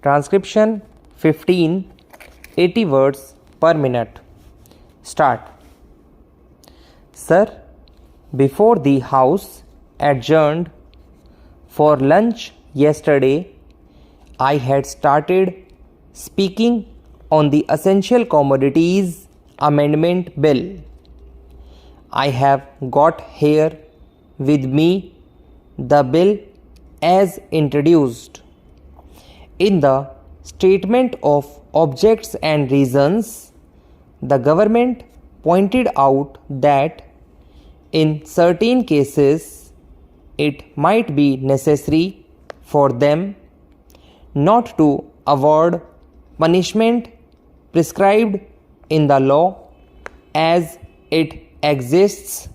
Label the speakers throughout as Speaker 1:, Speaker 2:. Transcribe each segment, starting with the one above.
Speaker 1: Transcription 15, 80 words per minute. Start. Sir, before the House adjourned for lunch yesterday, I had started speaking on the Essential Commodities Amendment Bill. I have got here with me the bill as introduced. In the Statement of Objects and Reasons, the government pointed out that in certain cases it might be necessary for them not to award punishment prescribed in the law as it exists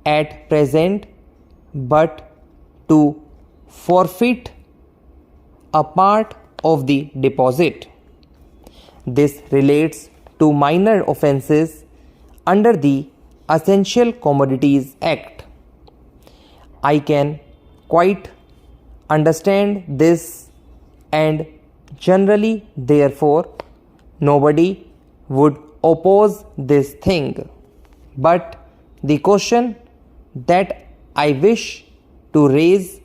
Speaker 1: at present, but to forfeit a part of the deposit. This relates to minor offences under the Essential Commodities Act. I can quite understand this, and generally therefore nobody would oppose this thing. But the question that I wish to raise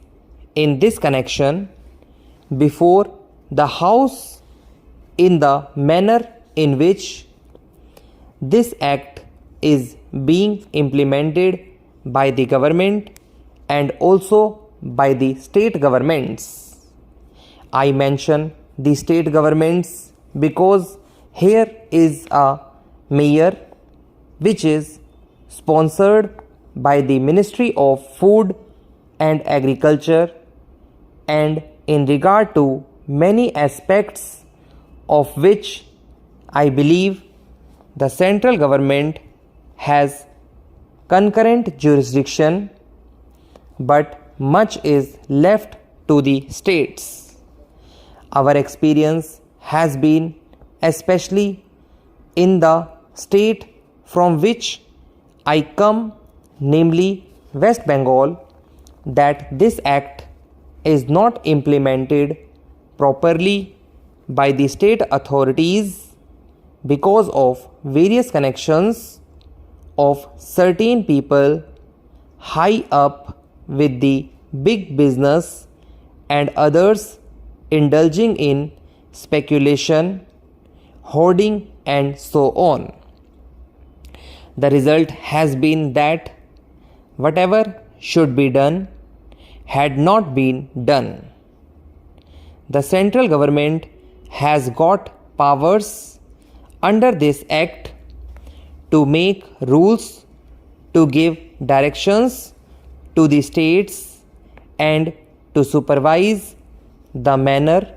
Speaker 1: in this connection before the House in the manner in which this act is being implemented by the government and also by the state governments. I mention the state governments because here is a mayor which is sponsored by the Ministry of Food and Agriculture, and in regard to many aspects of which I believe the central government has concurrent jurisdiction, but much is left to the states. Our experience has been, especially in the state from which I come, namely West Bengal, that this act is not implemented properly by the state authorities because of various connections of certain people high up with the big business and others indulging in speculation, hoarding and so on. The result has been that whatever should be done had not been done. The central government has got powers under this act to make rules, to give directions to the states, and to supervise the manner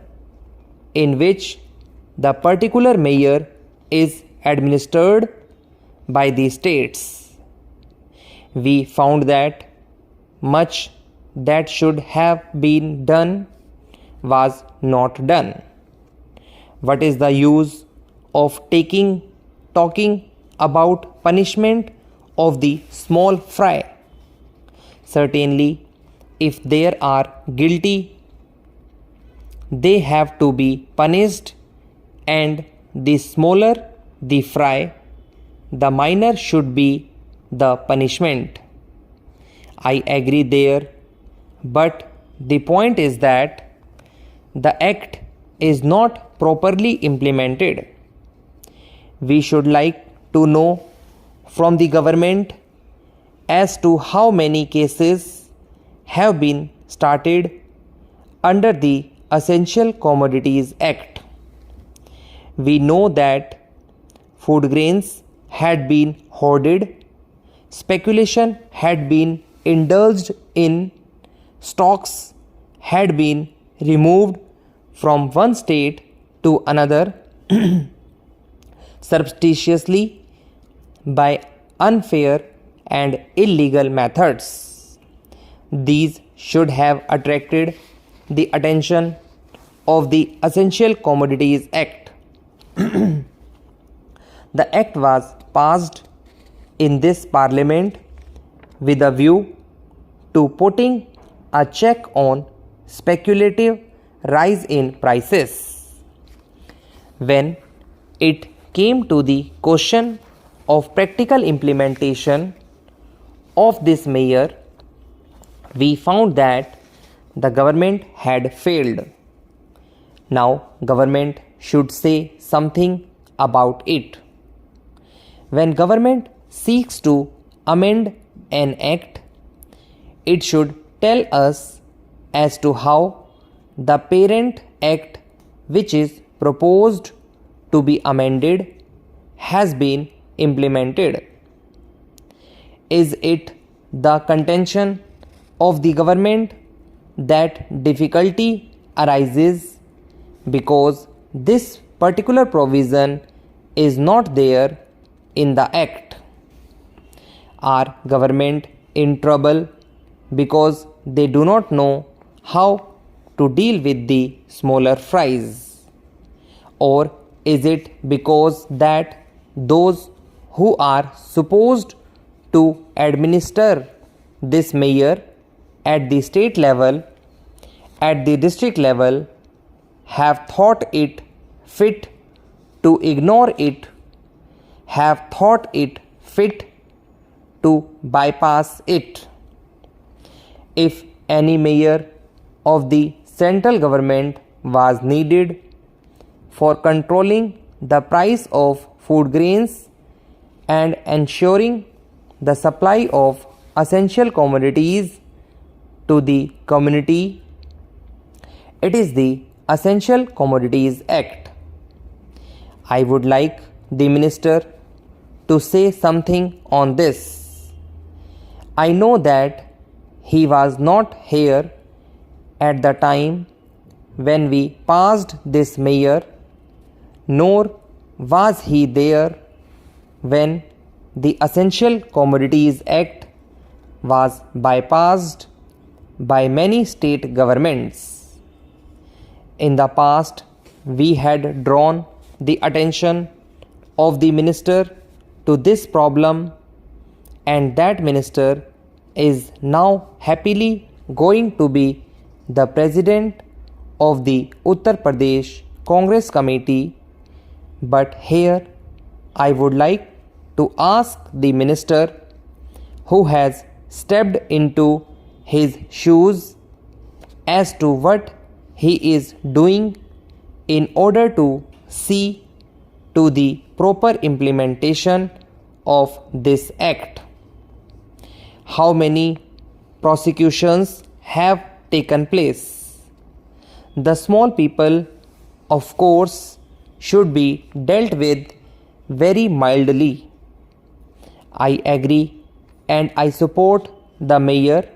Speaker 1: in which the particular mayor is administered by the states. We found that much that should have been done was not done. What is the use of talking about punishment of the small fry? Certainly, if they are guilty, they have to be punished, and the smaller the fry, the minor should be the punishment. I agree there, but the point is that the act is not properly implemented. We should like to know from the government as to how many cases have been started under the Essential Commodities Act. We know that food grains had been hoarded, speculation had been indulged in, stocks had been removed from one state to another surreptitiously by unfair and illegal methods. These should have attracted the attention of the Essential Commodities Act. The act was passed in this parliament with a view to putting a check on speculative rise in prices. When it came to the question of practical implementation of this measure, we found that the government had failed. Now government should say something about it. When government seeks to amend an act, it should tell us as to how the parent act which is proposed to be amended has been implemented. Is it the contention of the government that difficulty arises because this particular provision is not there in the act? Are government in trouble because they do not know how to deal with the smaller fries? Or is it because that those who are supposed to administer this measure at the state level, at the district level, have thought it fit to ignore it, have thought it fit to bypass it? If any measure of the central government was needed for controlling the price of food grains and ensuring the supply of essential commodities to the community, it is the Essential Commodities Act. I would like the minister to say something on this. I know that he was not here at the time when we passed this measure, nor was he there when the Essential Commodities Act was bypassed by many state governments. In the past, we had drawn the attention of the minister to this problem, and that minister is now happily going to be the president of the Uttar Pradesh Congress Committee. But here I would like to ask the minister who has stepped into his shoes as to what he is doing in order to see to the proper implementation of this act. How many prosecutions have taken place? The small people, of course, should be dealt with very mildly. I agree and I support the measure,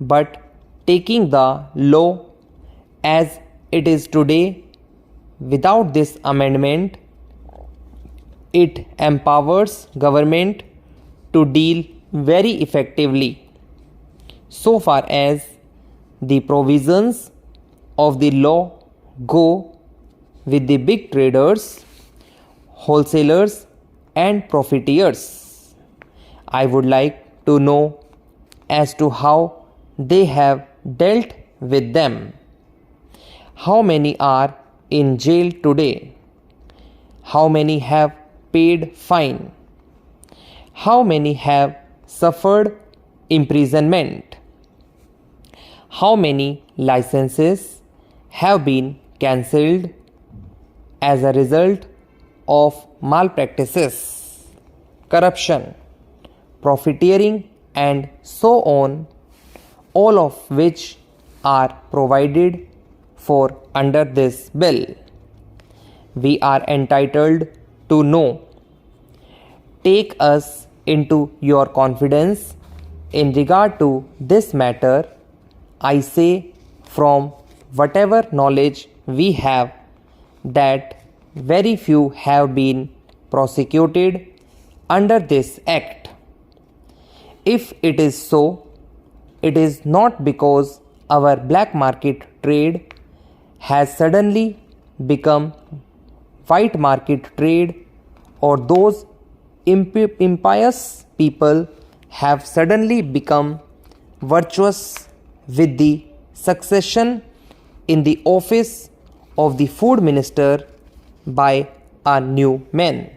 Speaker 1: but taking the law as it is today without this amendment, it empowers government to deal very effectively so far as the provisions of the law go with the big traders, wholesalers and profiteers. I would like to know as to how they have dealt with them. How many are in jail today? How many have paid fine? How many have suffered imprisonment? How many licenses have been cancelled as a result of malpractices, corruption, profiteering and so on, all of which are provided for under this bill? We are entitled to know. Take us into your confidence in regard to this matter. I say from whatever knowledge we have that very few have been prosecuted under this act. If it is so, it is not because our black market trade has suddenly become white market trade, or those impious people have suddenly become virtuous with the succession in the office of the food minister by a new man.